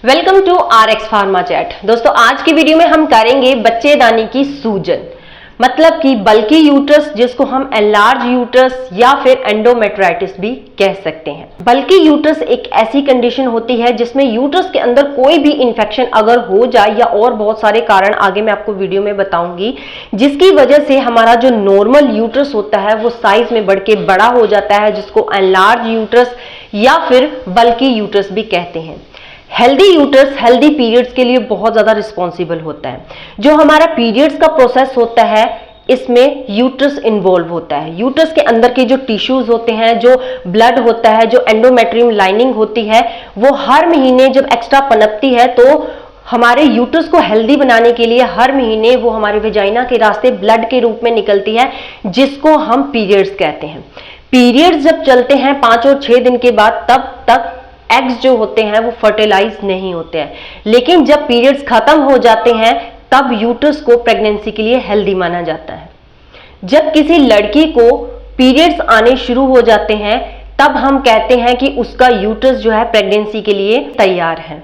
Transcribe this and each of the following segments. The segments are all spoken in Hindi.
Welcome to RX pharma chat. दोस्तों आज की वीडियो में हम करेंगे बच्चेदानी की सूजन, मतलब कि बल्कि यूट्रस, जिसको हम एनलार्ज यूट्रस या फिर एंडोमेट्राइटिस भी कह सकते हैं। बल्कि यूट्रस एक ऐसी कंडीशन होती है जिसमें यूट्रस के अंदर कोई भी इंफेक्शन अगर हो जाए या और बहुत सारे कारण आगे मैं आपको वीडियो में बताऊंगी, जिसकी वजह से हमारा जो नॉर्मल यूट्रस होता है वो साइज में बढ़ के बड़ा हो जाता है, जिसको एनलार्ज यूट्रस या फिर बल्कि यूट्रस भी कहते हैं। हेल्दी यूट्रस हेल्दी पीरियड्स के लिए बहुत ज्यादा रिस्पॉन्सिबल होता है। जो हमारा पीरियड्स का प्रोसेस होता है इसमें यूट्रस इन्वॉल्व होता है। यूट्रस के अंदर के जो टिश्यूज होते हैं, जो ब्लड होता है, जो एंडोमेट्रियम लाइनिंग होती है, वो हर महीने जब एक्स्ट्रा पनपती है तो हमारे यूट्रस को हेल्दी बनाने के लिए हर महीने वो हमारे वेजाइना के रास्ते ब्लड के रूप में निकलती है, जिसको हम पीरियड्स कहते हैं। पीरियड्स जब चलते हैं 5 और 6 दिन के बाद, तब तक एग्स जो होते हैं वो फर्टिलाइज नहीं होते हैं, लेकिन जब पीरियड्स खत्म हो जाते हैं तब यूट्रस को प्रेगनेंसी के लिए हेल्दी माना जाता है। जब किसी लड़की को पीरियड्स आने शुरू हो जाते हैं तब हम कहते हैं कि उसका यूट्रस जो है प्रेगनेंसी के लिए तैयार है।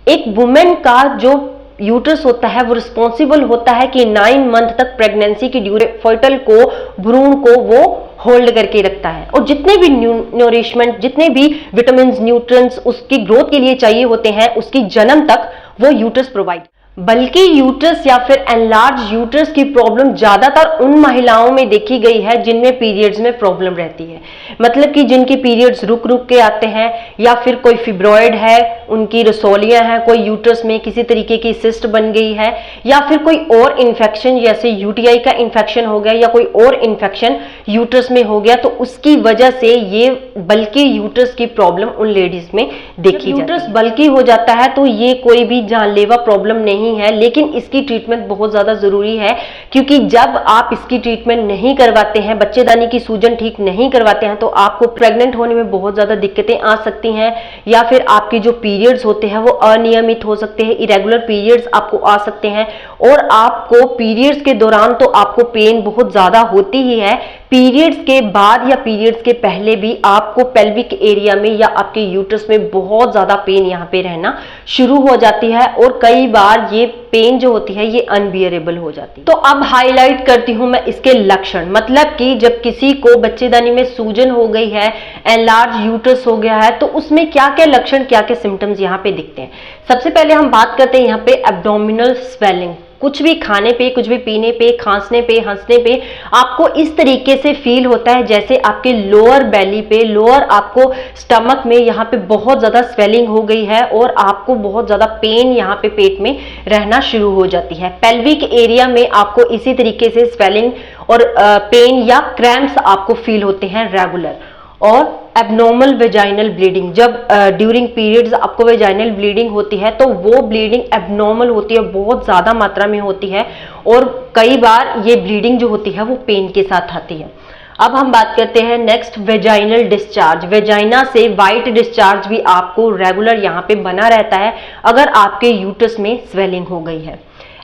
एक वुमेन का जो यूट्रस होता है वो रिस्पॉन्सिबल होता है कि 9 मंथ तक प्रेगनेंसी की फर्टल को, भ्रूण को वो होल्ड करके रखता है, और जितने भी न्यूरिशमेंट, जितने भी विटामिन, न्यूट्रिएंट्स उसकी ग्रोथ के लिए चाहिए होते हैं, उसकी जन्म तक वो यूट्रस प्रोवाइड। बल्कि यूट्रस या फिर एनलार्ज यूट्रस की प्रॉब्लम ज्यादातर उन महिलाओं में देखी गई है जिनमें पीरियड्स में प्रॉब्लम रहती है, मतलब कि जिनके पीरियड्स रुक रुक के आते हैं, या फिर कोई फिब्रॉइड है, उनकी रसोलियां हैं, कोई यूट्रस में किसी तरीके की सिस्ट बन गई है, या फिर कोई और इन्फेक्शन जैसे यूटीआई का इन्फेक्शन हो गया या कोई और इन्फेक्शन यूट्रस में हो गया, तो उसकी वजह से ये बल्कि यूट्रस की प्रॉब्लम उन लेडीज में देखी जाती है। यूट्रस बल्कि हो जाता है तो ये कोई भी जानलेवा प्रॉब्लम नहीं है, लेकिन इसकी ट्रीटमेंट बहुत ज्यादा जरूरी है, क्योंकि जब आप इसकी ट्रीटमेंट नहीं करवाते हैं, बच्चेदानी की सूजन ठीक नहीं करवाते हैं, तो आपको प्रेग्नेंट होने में बहुत ज्यादा दिक्कतें आ सकती हैं, या फिर आपके जो पीरियड्स होते हैं वो अनियमित हो सकते हैं, इरेगुलर पीरियड्स आपको आ सकते हैं, और आपको पीरियड्स के दौरान तो आपको पेन बहुत ज्यादा होती ही है। पीरियड्स के बाद या पीरियड्स के पहले भी आपको पेल्विक एरिया में या आपके यूट्रस में बहुत ज्यादा पेन यहाँ पे रहना शुरू हो जाती है, और कई बार ये पेन जो होती है ये अनबियरेबल हो जाती है। तो अब हाईलाइट करती हूं मैं इसके लक्षण, मतलब कि जब किसी को बच्चेदानी में सूजन हो गई है, एनलार्ज यूट्रस हो गया है, तो उसमें क्या क्या लक्षण, क्या क्या सिम्टम्स यहाँ पे दिखते हैं। सबसे पहले हम बात करते हैं यहाँ पे एब्डोमिनल स्वेलिंग। कुछ भी खाने पे, कुछ भी पीने पे, खांसने पे, हंसने पे आपको इस तरीके से फील होता है जैसे आपके लोअर बेली पे, लोअर आपको स्टमक में यहाँ पे बहुत ज्यादा स्वेलिंग हो गई है, और आपको बहुत ज्यादा पेन यहाँ पे पेट में रहना शुरू हो जाती है। पेल्विक एरिया में आपको इसी तरीके से स्वेलिंग और पेन या क्रैम्प्स आपको फील होते हैं रेगुलर। और एबनॉर्मल वेजाइनल ब्लीडिंग, जब ड्यूरिंग पीरियड्स आपको वेजाइनल ब्लीडिंग होती है तो वो ब्लीडिंग एबनॉर्मल होती है, बहुत ज्यादा मात्रा में होती है, और कई बार ये ब्लीडिंग जो होती है वो पेन के साथ आती है। अब हम बात करते हैं नेक्स्ट, वेजाइनल डिस्चार्ज। वेजाइना से वाइट डिस्चार्ज भी आपको रेगुलर यहाँ पे बना रहता है अगर आपके यूट्रस में स्वेलिंग हो गई है।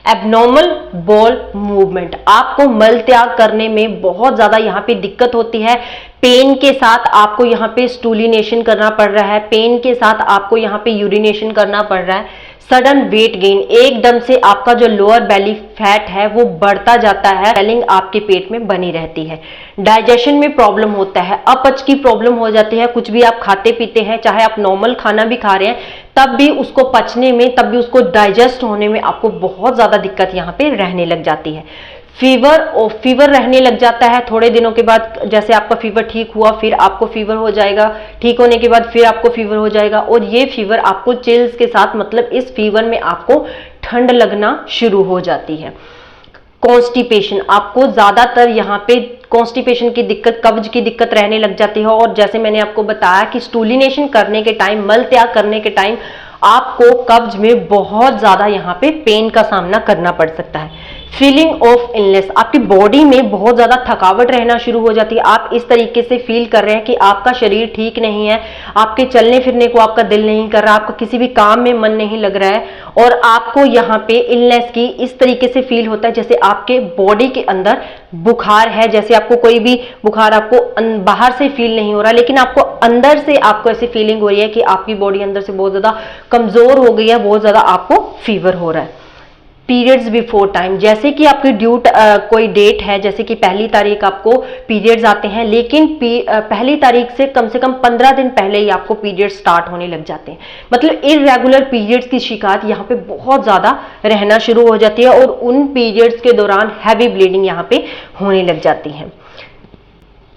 एबनॉर्मल बॉल मूवमेंट, आपको मल त्याग करने में बहुत ज्यादा यहाँ पे दिक्कत होती है, पेन के साथ आपको यहाँ पे स्टूलिनेशन करना पड़ रहा है, पेन के साथ आपको यहाँ पे यूरिनेशन करना पड़ रहा है। सडन वेट गेन, एकदम से आपका जो लोअर बेली फैट है वो बढ़ता जाता है, स्वेलिंग आपके पेट में बनी रहती है। डाइजेशन में प्रॉब्लम होता है, अपच की प्रॉब्लम हो जाती है, कुछ भी आप खाते पीते हैं, चाहे आप नॉर्मल खाना भी खा रहे हैं, तब भी उसको पचने में, तब भी उसको डाइजेस्ट होने में आपको बहुत ज्यादा दिक्कत यहाँ पे रहने लग जाती है। फीवर रहने लग जाता है थोड़े दिनों के बाद, जैसे आपका फीवर ठीक हुआ फिर आपको फीवर हो जाएगा, ठीक होने के बाद फिर आपको फीवर हो जाएगा, और ये फीवर आपको चिल्स के साथ, मतलब इस फीवर में आपको ठंड लगना शुरू हो जाती है। कॉन्स्टिपेशन, आपको ज्यादातर यहाँ पे कॉन्स्टिपेशन की दिक्कत, कब्ज की दिक्कत रहने लग जाती है, और जैसे मैंने आपको बताया कि स्टूलिनेशन करने के टाइम, मल त्याग करने के टाइम आपको कब्ज में बहुत ज्यादा यहाँ पे पेन का सामना करना पड़ सकता है। फीलिंग ऑफ इलनेस, आपकी बॉडी में बहुत ज्यादा थकावट रहना शुरू हो जाती है, आप इस तरीके से फील कर रहे हैं कि आपका शरीर ठीक नहीं है, आपके चलने फिरने को आपका दिल नहीं कर रहा, आपका किसी भी काम में मन नहीं लग रहा है, और आपको यहाँ पे इलनेस की इस तरीके से फील होता है जैसे आपके बॉडी के अंदर बुखार है, जैसे आपको कोई भी बुखार आपको बाहर से फील नहीं हो रहा, लेकिन आपको अंदर से आपको ऐसी फीलिंग हो रही है कि आपकी बॉडी अंदर से बहुत ज्यादा कमजोर हो गई है, बहुत ज्यादा आपको फीवर हो रहा है। पीरियड्स बिफोर टाइम, जैसे कि आपकी कोई डेट है, जैसे कि 1 तारीख आपको पीरियड्स आते हैं, लेकिन 1 तारीख से कम 15 दिन पहले ही आपको पीरियड्स स्टार्ट होने लग जाते हैं। मतलब इरेगुलर पीरियड्स की शिकायत यहाँ पे बहुत ज्यादा रहना शुरू हो जाती है और उन पीरियड्स के दौरान हैवी ब्लीडिंग यहाँ पे होने लग जाती है।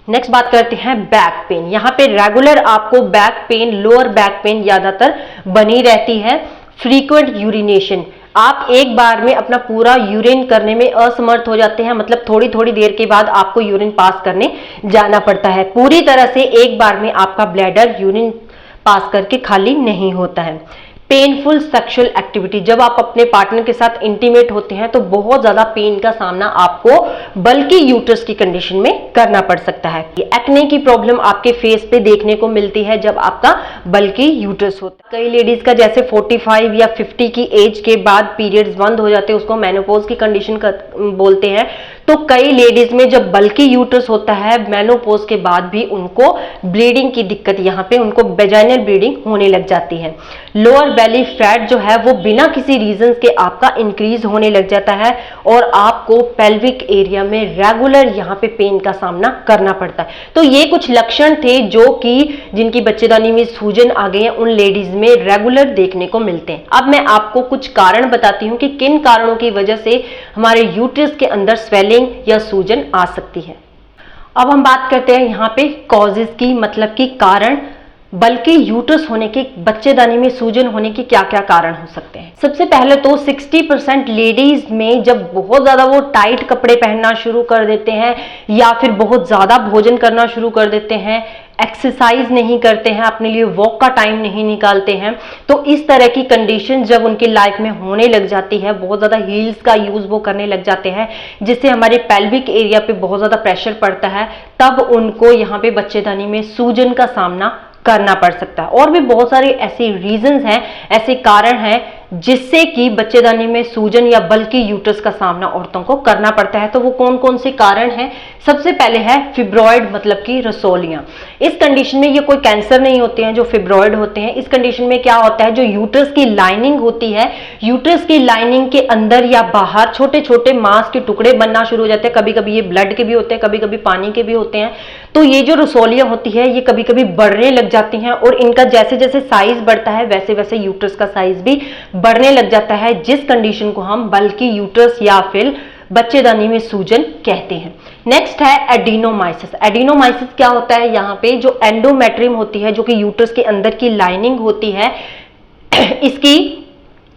नेक्स्ट बात करते हैं बैक पेन। यहाँ पे रेगुलर आपको back pain, lower back pain ज्यादातर बनी रहती है। फ्रीक्वेंट यूरिनेशन, आप एक बार में अपना पूरा यूरिन करने में असमर्थ हो जाते हैं, मतलब थोड़ी थोड़ी देर के बाद आपको यूरिन पास करने जाना पड़ता है। पूरी तरह से एक बार में आपका ब्लैडर यूरिन पास करके खाली नहीं होता है। पेनफुल सेक्सुअल एक्टिविटी, जब आप अपने पार्टनर के साथ इंटीमेट होते हैं तो बहुत ज्यादा पेन का सामना आपको बल्कि यूट्रस की कंडीशन में करना पड़ सकता है। एक्ने की प्रॉब्लम आपके फेस पे देखने को मिलती है जब आपका बल्कि यूट्रस होता है। कई लेडीज का जैसे 45 या 50 की एज के बाद पीरियड्स बंद हो जाते हैं, उसको मेनोपॉज की कंडीशन बोलते हैं। तो कई लेडीज में जब बल्कि यूट्रस होता है मेनोपॉज के बाद भी उनको ब्लीडिंग की दिक्कत, यहाँ पे उनको वेजाइनल ब्लीडिंग होने लग जाती है। लोअर बेली फैट जो है वो बिना किसी रीजन के आपका इंक्रीज होने लग जाता है और आपको पेल्विक एरिया में रेगुलर यहाँ पे पेन का सामना करना पड़ता है। तो ये कुछ लक्षण थे जो कि जिनकी बच्चेदानी में सूजन आ गई है उन लेडीज में रेगुलर देखने को मिलते हैं। अब मैं आपको कुछ कारण बताती हूँ कि किन कारणों की वजह से हमारे यूट्रस के अंदर स्वेलिंग या सूजन आ सकती है। अब हम बात करते हैं यहाँ पे कॉजेज की, मतलब कि कारण, बल्कि यूट्रस होने के, बच्चेदानी में सूजन होने के क्या क्या कारण हो सकते हैं। सबसे पहले तो 60% लेडीज में जब बहुत ज्यादा वो टाइट कपड़े पहनना शुरू कर देते हैं या फिर बहुत ज्यादा भोजन करना शुरू कर देते हैं, एक्सरसाइज नहीं करते हैं, अपने लिए वॉक का टाइम नहीं निकालते हैं, तो इस तरह की कंडीशन जब उनकी लाइफ में होने लग जाती है, बहुत ज्यादा हील्स का यूज वो करने लग जाते हैं जिससे हमारे पेल्विक एरिया पे बहुत ज्यादा प्रेशर पड़ता है, तब उनको यहाँ पे बच्चेदानी में सूजन का सामना करना पड़ सकता है। और भी बहुत सारे ऐसे रीजंस हैं, ऐसे कारण हैं जिससे कि बच्चेदानी में सूजन या बल्कि यूट्रस का सामना औरतों को करना पड़ता है। तो वो कौन कौन से कारण हैं? सबसे पहले है फिब्रॉइड, मतलब कि रसोलियां। इस कंडीशन में ये कोई कैंसर नहीं होते हैं जो फिब्रॉइड होते हैं। इस कंडीशन में क्या होता है, जो यूट्रस की लाइनिंग होती है, यूट्रस की लाइनिंग के अंदर या बाहर छोटे छोटे मांस के टुकड़े बनना शुरू हो जाते हैं। कभी कभी ये ब्लड के भी होते हैं, कभी कभी पानी के भी होते हैं। तो ये जो रसोलियां होती है ये कभी कभी बढ़ने लग जाती हैं और इनका जैसे जैसे साइज बढ़ता है वैसे वैसे यूट्रस का साइज भी बढ़ने लग जाता है, जिस कंडीशन को हम बल्कि यूट्रस या फिर बच्चेदानी में सूजन कहते हैं। नेक्स्ट है एडिनोमाइसिस। एडिनोमाइसिस क्या होता है, यहाँ पे जो एंडोमेट्रियम होती है जो कि यूट्रस के अंदर की लाइनिंग होती है, इसकी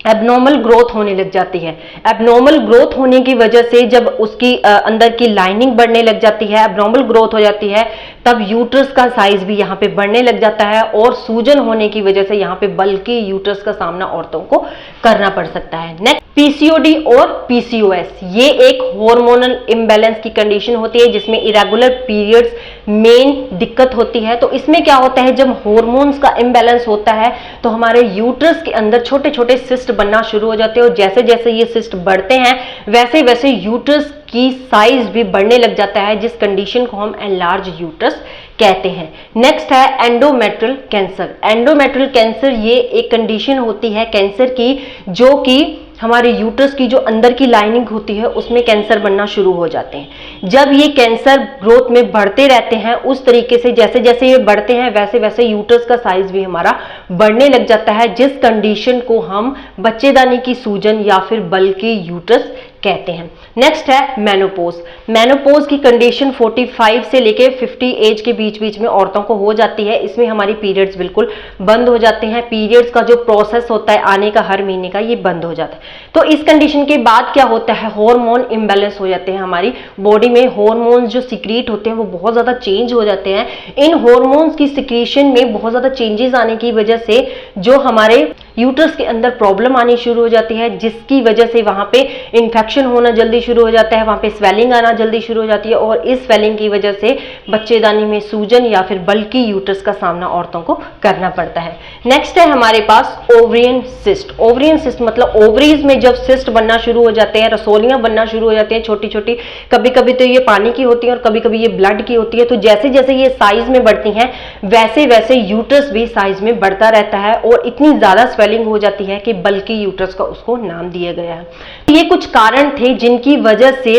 एबनॉर्मल ग्रोथ होने लग जाती है। एबनॉर्मल ग्रोथ होने की वजह से जब उसकी अंदर की लाइनिंग बढ़ने लग जाती है, एबनॉर्मल ग्रोथ हो जाती है, तब यूट्रस का साइज भी यहाँ पे बढ़ने लग जाता है और सूजन होने की वजह से यहाँ पे बल्कि यूट्रस का सामना औरतों को करना पड़ सकता है। नेक्स्ट पीसीओडी और पीसीओएस, ये एक हार्मोनल इम्बैलेंस की कंडीशन होती है जिसमें इरेगुलर पीरियड्स मेन दिक्कत होती है। तो इसमें क्या होता है, जब हार्मोन्स का इम्बैलेंस होता है तो हमारे यूट्रस के अंदर छोटे छोटे सिस्ट बनना शुरू हो जाते हैं और जैसे जैसे ये सिस्ट बढ़ते हैं वैसे वैसे यूट्रस की साइज भी बढ़ने लग जाता है, जिस कंडीशन को हम एनलार्ज यूट्रस कहते हैं। नेक्स्ट है एंडोमेट्रियल कैंसर। एंडोमेट्रियल कैंसर ये एक कंडीशन होती है कैंसर की जो कि हमारे यूट्रस की जो अंदर की लाइनिंग होती है उसमें कैंसर बनना शुरू हो जाते हैं। जब ये कैंसर ग्रोथ में बढ़ते रहते हैं उस तरीके से जैसे जैसे ये बढ़ते हैं वैसे वैसे यूट्रस का साइज भी हमारा बढ़ने लग जाता है, जिस कंडीशन को हम बच्चेदानी की सूजन या फिर बल्कि यूट्रस कहते हैं। नेक्स्ट है मेनोपॉज। मेनोपॉज की कंडीशन 45 से लेके 50 एज के बीच बीच में औरतों को हो जाती है। इसमें हमारी पीरियड्स बिल्कुल बंद हो जाते हैं। पीरियड्स का जो प्रोसेस होता है आने का हर महीने का, ये बंद हो जाता है। तो इस कंडीशन के बाद क्या होता है, हार्मोन इम्बैलेंस हो जाते हैं। हमारी बॉडी में हार्मोन्स जो सिक्रीट होते हैं वो बहुत ज्यादा चेंज हो जाते हैं। इन हार्मोन्स की सिक्रीशन में बहुत ज्यादा चेंजेस आने की वजह से जो हमारे यूट्रस के अंदर प्रॉब्लम आनी शुरू हो जाती है, जिसकी वजह से वहां पे इन्फेक्शन इन्फेक्शन होना जल्दी शुरू हो जाता है, वहां पे स्वेलिंग आना जल्दी शुरू हो जाती है और इस स्वेलिंग की वजह से बच्चेदानी में सूजन या फिर बल्कि यूट्रस का सामना औरतों को करना पड़ता है। नेक्स्ट है हमारे पास ओवरियन सिस्ट। ओवरियन सिस्ट मतलब ओवरीज में जब सिस्ट बनना शुरू हो जाते हैं, रसोलियां बनना शुरू हो जाती हैं छोटी छोटी, कभी कभी तो ये पानी की होती है और कभी कभी ये ब्लड की होती है। तो जैसे जैसे ये साइज में बढ़ती हैं वैसे वैसे यूट्रस भी साइज में बढ़ता रहता है और इतनी ज्यादा स्वेलिंग हो जाती है कि बल्कि यूट्रस का उसको नाम दिया गया है। ये कुछ कारण थे जिनकी वजह से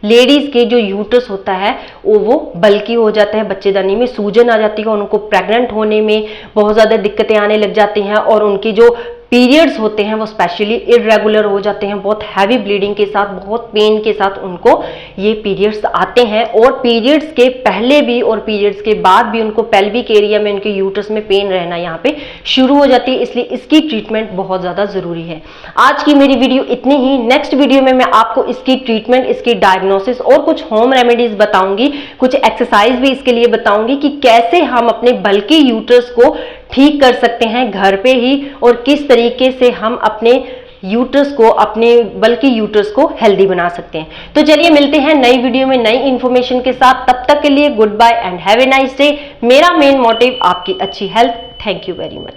लेडीज के जो यूट्रस होता है वो बल्कि हो जाता है, बच्चेदानी में सूजन आ जाती है, उनको प्रेग्नेंट होने में बहुत ज्यादा दिक्कतें आने लग जाती हैं और उनकी जो पीरियड्स होते हैं वो स्पेशली इरेगुलर हो जाते हैं, बहुत हैवी ब्लीडिंग के साथ, बहुत पेन के साथ उनको ये पीरियड्स आते हैं। और पीरियड्स के पहले भी और पीरियड्स के बाद भी उनको पेल्विक एरिया में उनके यूट्रस में पेन रहना यहाँ पे शुरू हो जाती है, इसलिए इसकी ट्रीटमेंट बहुत ज्यादा जरूरी है। आज की मेरी वीडियो इतनी ही। नेक्स्ट वीडियो में मैं आपको इसकी ट्रीटमेंट, इसकी डायग्नोसिस और कुछ होम रेमेडीज बताऊंगी, कुछ एक्सरसाइज भी इसके लिए बताऊंगी कि कैसे हम अपने बल्कि यूट्रस को ठीक कर सकते हैं घर पे ही और किस तरीके से हम अपने यूट्रस को, अपने बल्कि यूट्रस को हेल्दी बना सकते हैं। तो चलिए मिलते हैं नई वीडियो में नई इंफॉर्मेशन के साथ। तब तक के लिए goodbye and have a nice day. मेरा मेन मोटिव आपकी अच्छी health. Thank you very much.